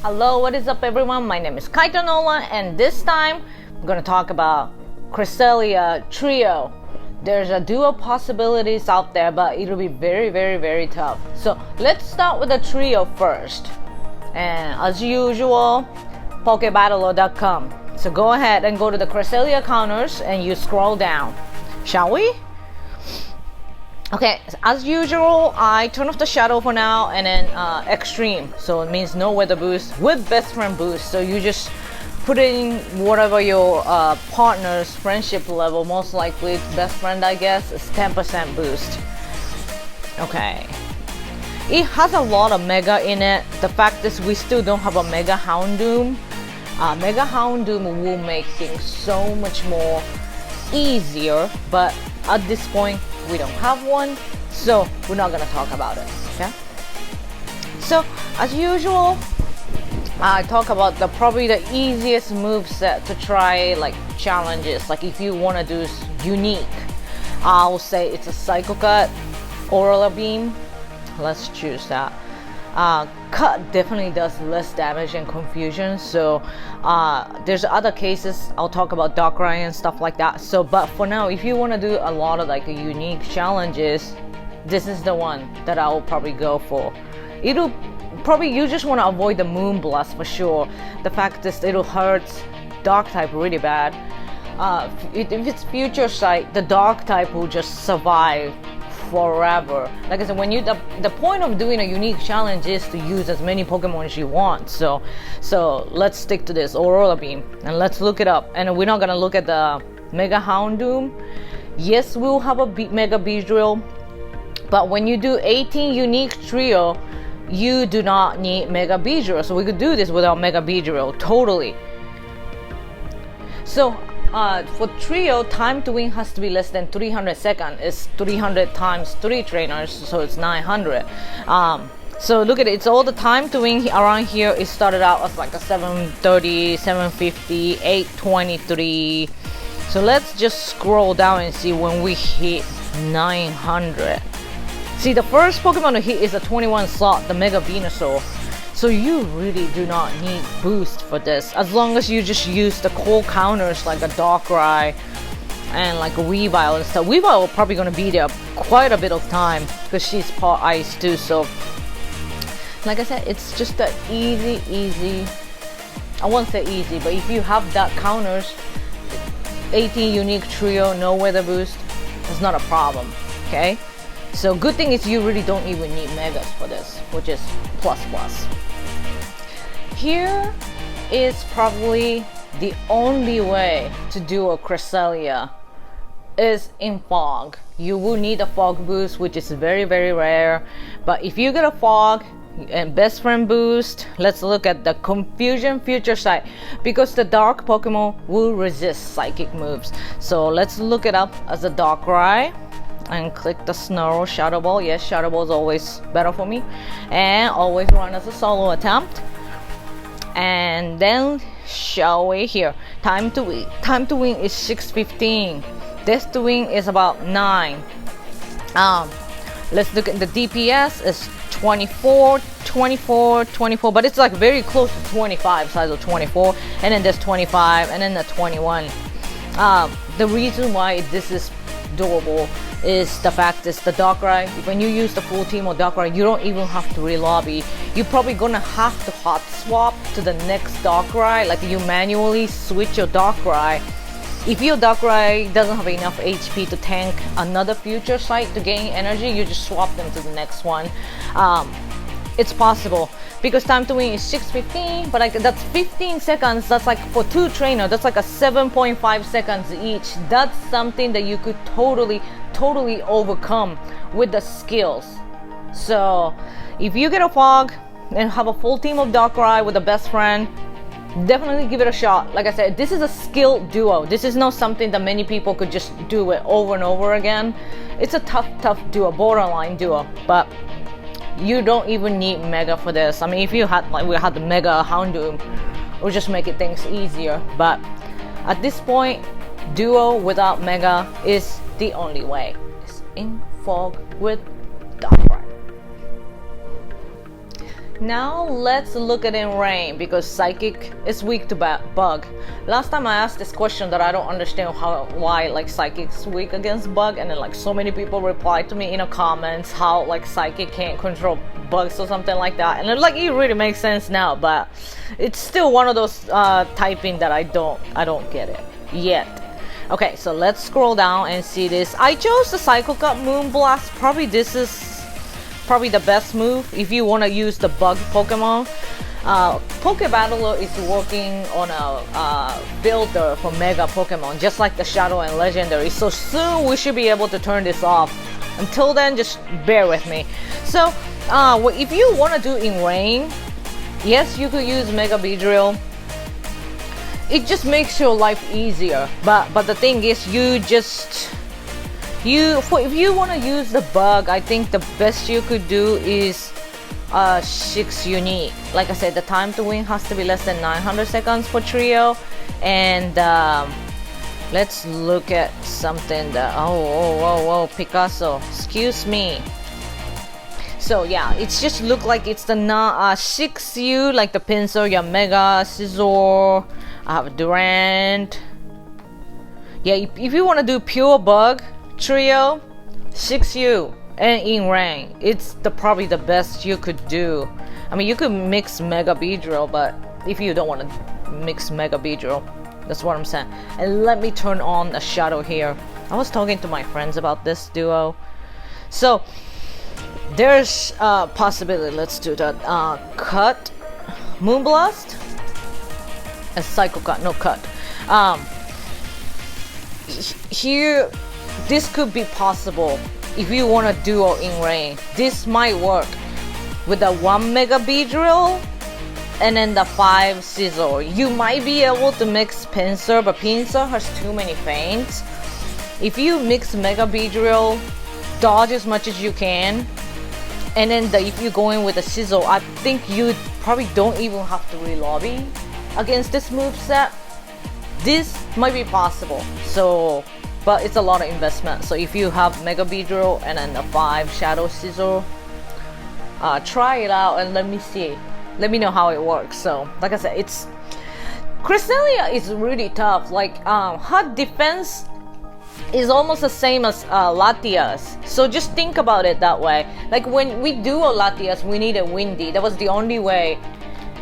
Hello, what is up everyone? My name is Kaito Nolan, and this time I'm gonna talk about Cresselia Trio. There's a duo possibilities out there, but it'll be very tough. So let's start with the trio first. And as usual, Pokebattler.com. So go ahead and go to the Cresselia counters and you scroll down. Shall we? Okay, as usual, I turn off the shadow for now, and then extreme, so it means no weather boost with best friend boost. So you just put in whatever your partner's friendship level, most likely best friend, I guess, is 10% boost. Okay, it has a lot of mega in it. The fact is we still don't have a mega Houndoom. Mega Houndoom will make things so much more easier, but at this point we don't have one, so we're not gonna talk about it. Okay, so as usual, I talk about probably the easiest move set to try, like challenges. Like if you want to do unique, I'll say it's a Psycho Cut, Aurora Beam. Let's choose that. Cut definitely does less damage and confusion, so there's other cases I'll talk about, Darkrai and stuff like that. So but for now, if you want to do a lot of like unique challenges, this is the one that I will probably go for. It'll probably, you just want to avoid the Moonblast for sure. The fact is it'll hurt Dark type really bad. If it's Future Sight, the Dark type will just survive forever. Like I said, when you the point of doing a unique challenge is to use as many Pokemon as you want. So let's stick to this Aurora Beam and let's look it up. And we're not gonna look at the Mega Houndoom. Yes, we'll have a Mega Beedrill, but when you do 18 unique trio, you do not need Mega Beedrill. So we could do this without Mega Beedrill totally. So for trio, time to win has to be less than 300 seconds. It's 300 times 3 trainers, so it's 900. So look at it, it's all the time to win around here. It started out as like a 730, 750, 823. So let's just scroll down and see when we hit 900. See, the first Pokemon to hit is a 21 slot, the Mega Venusaur. So you really do not need boost for this, as long as you just use the core counters like a Darkrai and like a Weavile and stuff. Weavile probably gonna be there quite a bit of time because she's part ice too. So like I said, it's just a easy, I won't say easy, but if you have that counters, 18 unique trio, no weather boost, it's not a problem. Okay, so good thing is you really don't even need megas for this, which is plus. Here is probably the only way to do a Cresselia is in fog. You will need a fog boost, which is very rare, but if you get a fog and best friend boost, let's look at the Confusion Future Sight, because the dark Pokemon will resist psychic moves. So let's look it up as a Darkrai and click the Snarl Shadow Ball. Yes, Shadow Ball is always better for me, and always run as a solo attempt. And then shall we here, time to win is 615. This to win is about 9. Let's look at the DPS is 24, but it's like very close to 25, size of 24, and then there's 25, and then the 21. The reason why this is doable is the fact is the Darkrai, when you use the full team of Darkrai, you don't even have to re-lobby. You're probably gonna have to hot swap to the next Darkrai, like you manually switch your Darkrai. If your Darkrai doesn't have enough HP to tank another Future Sight to gain energy, you just swap them to the next one. It's possible because time to win is 615, but like that's 15 seconds. That's like for 2 trainers, that's like a 7.5 seconds each. That's something that you could totally overcome with the skills. So if you get a fog and have a full team of Darkrai with a best friend, definitely give it a shot. Like I said, this is a skilled duo. This is not something that many people could just do it over and over again. It's a tough duo, borderline duo, but you don't even need Mega for this. I mean, if you had, like we had the Mega Houndoom, it would just make it things easier. But at this point, duo without Mega is the only way. It's in fog with Darkrai. Now let's look at in rain, because Psychic is weak to bug. Last time I asked this question that I don't understand why like Psychic's weak against bug, and then like so many people replied to me in the comments how like Psychic can't control bugs or something like that, and like it really makes sense now, but it's still one of those typing that I don't get it yet. Okay, so let's scroll down and see this. I chose the Psycho Cut Moonblast. Probably this is the best move if you want to use the bug Pokemon. Pokebattler is working on a builder for Mega Pokemon, just like the Shadow and Legendary. So soon we should be able to turn this off. Until then, just bear with me. So, if you want to do in rain, yes, you could use Mega Beedrill. It just makes your life easier. But the thing is, if you want to use the bug, I think the best you could do is 6 unique. Like I said, the time to win has to be less than 900 seconds for trio. And let's look at something that oh Picasso, excuse me. So yeah, it's just look like it's the 6U, like the Pinsir, your Mega Scizor. I have Durant. Yeah, if you want to do pure bug trio, 6U and in rain, it's probably the best you could do. I mean, you could mix Mega Beedrill, but if you don't want to mix Mega Beedrill, that's what I'm saying. And let me turn on a shadow here. I was talking to my friends about this duo. So there's a possibility. Let's do that. Cut Moonblast and Psycho Cut, no cut. Here, this could be possible if you want to duo in rain. This might work with the 1 Mega Beedrill and then the 5 Scizor. You might be able to mix Pinsir, but Pinsir has too many feints. If you mix Mega Beedrill, dodge as much as you can, and then if you go in with a Scizor, I think you probably don't even have to re-lobby against this moveset. This might be possible. So, but it's a lot of investment. So if you have Mega Beedrill and then the 5 Shadow Scizor, try it out and let me see. Let me know how it works. So, like I said, it's Cresselia is really tough. Like, her defense is almost the same as Latias. So just think about it that way. Like when we do a Latias, we need a Windy. That was the only way.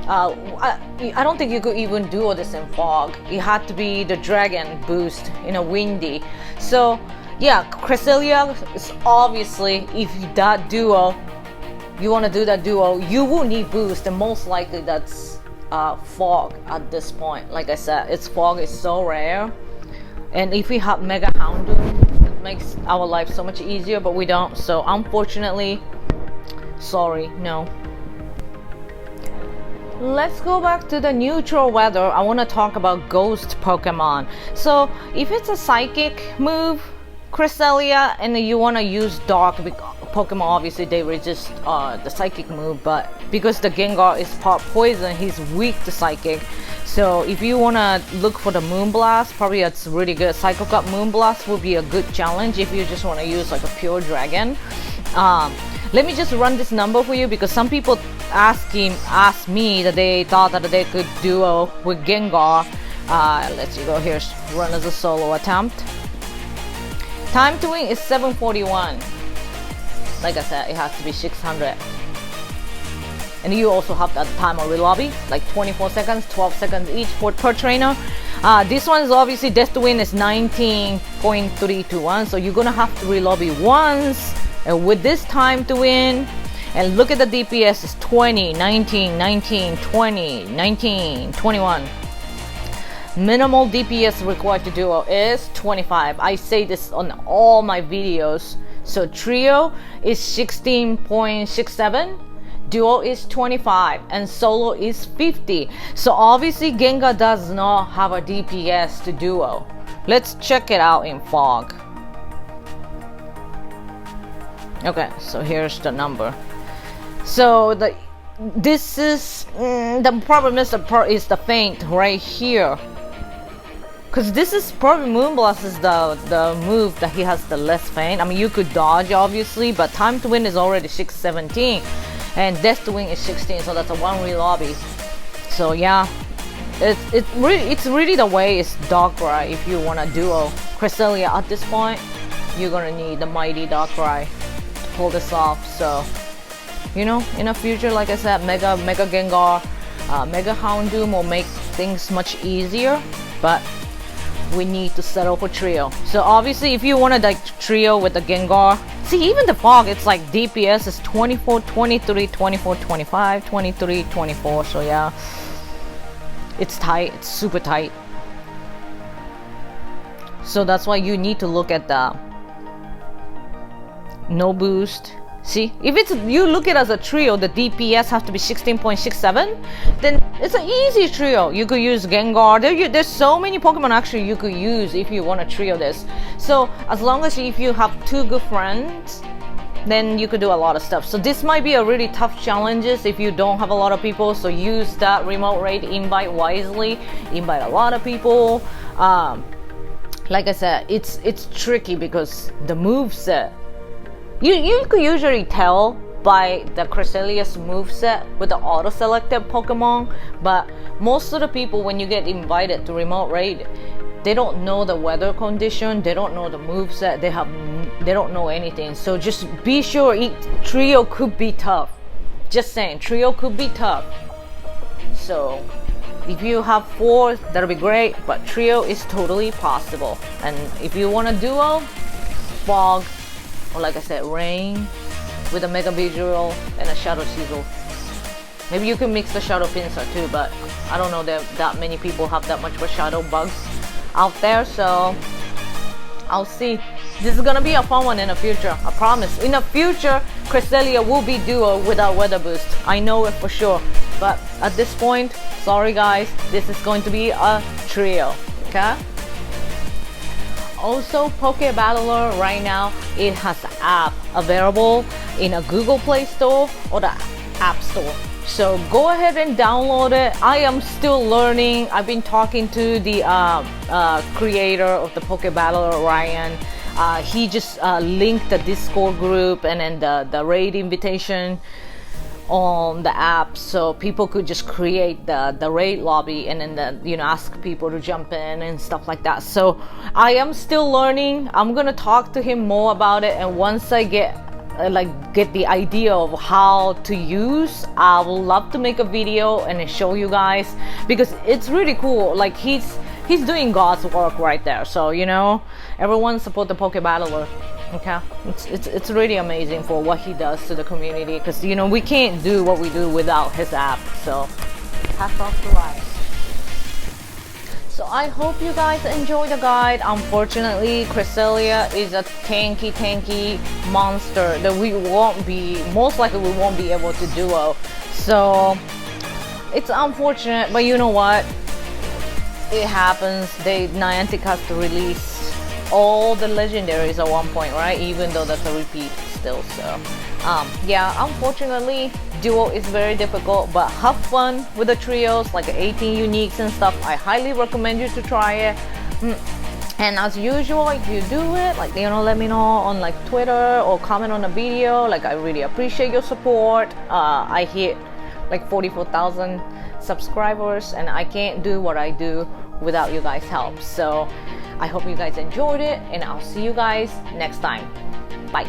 I don't think you could even do this in Fog. It had to be the Dragon boost in a Windy. So yeah, Cresselia is obviously, if that duo, you want to do that duo, you will need boost, and most likely that's Fog at this point. Like I said, Fog is so rare, and if we have Mega Houndoom, it makes our life so much easier, but we don't. So unfortunately, sorry, no. Let's go back to the neutral weather. I want to talk about ghost Pokemon. So if it's a psychic move, Cresselia, and you want to use dark Pokemon, obviously they resist the psychic move, but because the Gengar is part poison, he's weak to psychic. So if you want to look for the Moonblast, probably that's really good. Psycho Cut Moonblast will be a good challenge if you just want to use like a pure dragon. Let me just run this number for you, because some people asked me that they thought that they could duo with Gengar. Let's go here, run as a solo attempt. Time to win is 741. Like I said, it has to be 600. And you also have that time of re-lobby, like 24 seconds, 12 seconds each per trainer. This one is obviously death to win is 19.321, so you're gonna have to re-lobby once. And with this time to win, and look at the DPS, is 20, 19, 19, 20, 19, 21. Minimal DPS required to duo is 25. I say this on all my videos. So trio is 16.67, duo is 25, and solo is 50. So obviously Gengar does not have a DPS to duo. Let's check it out in Fog. Okay, so here's the number. So this is the problem is the feint right here, because this is probably Moonblast is the move that he has the less feint. I mean, you could dodge obviously, but time to win is already 617. and Deathwing is 16, so that's a 1 re-lobby. So yeah, it's really the way it's Darkrai. If you want to duo Cresselia at this point, you're gonna need the mighty Darkrai to pull this off. So you know, in the future, like I said, Mega Gengar, Mega Houndoom will make things much easier, but we need to settle for trio. So obviously, if you wanted like trio with the Gengar, see, even the Fog, it's like DPS is 24, 23, 24, 25, 23, 24. So yeah, it's tight. It's super tight. So that's why you need to look at the no boost. See, if it's you look at it as a trio, the DPS have to be 16.67, then it's an easy trio. You could use Gengar. There's so many Pokemon actually you could use if you want to trio this. So as long as if you have 2 good friends, then you could do a lot of stuff. So this might be a really tough challenges if you don't have a lot of people. So use that remote raid invite wisely. Invite a lot of people. Like I said, it's tricky because the moveset. You could usually tell by the Cresselia's moveset with the auto-selected Pokemon, but most of the people, when you get invited to remote raid, they don't know the weather condition, they don't know the moveset, they don't know anything. So just be sure trio could be tough. Just saying, trio could be tough. So if you have 4, that'll be great, but trio is totally possible. And if you want a duo, Fog, or like I said, Rain with a Mega Visual and a Shadow Sizzle. Maybe you can mix the Shadow Pinsir too, but I don't know that many people have that much of a Shadow Bugs out there, so I'll see. This is gonna be a fun one in the future, I promise. In the future, Cresselia will be duo without Weather Boost. I know it for sure. But at this point, sorry guys, this is going to be a trio, okay? Also, Pokebattler right now, it has an app available in a Google Play Store or the App Store. So go ahead and download it. I am still learning. I've been talking to the creator of the Pokebattler, Ryan. He just linked the Discord group and then the raid invitation on the app, so people could just create the raid lobby and then ask people to jump in and stuff like that. So I am still learning. I'm gonna talk to him more about it, and once I get the idea of how to use, I will love to make a video and show you guys, because it's really cool. Like he's doing God's work right there. So everyone support the Pokebattler. Okay, it's really amazing for what he does to the community, because we can't do what we do without his app. So hats off to Ryan. So I hope you guys enjoy the guide. Unfortunately, Cresselia is a tanky monster that most likely we won't be able to duo. So it's unfortunate, but you know what? It happens. Niantic has to release all the legendaries at one point, right? Even though that's a repeat still. So yeah, unfortunately duo is very difficult, but have fun with the trios, like 18 uniques and stuff. I highly recommend you to try it. And as usual, if you do it, let me know on Twitter or comment on the video. I really appreciate your support. I hit 44,000 subscribers, and I can't do what I do without you guys' help. So I hope you guys enjoyed it, and I'll see you guys next time. Bye.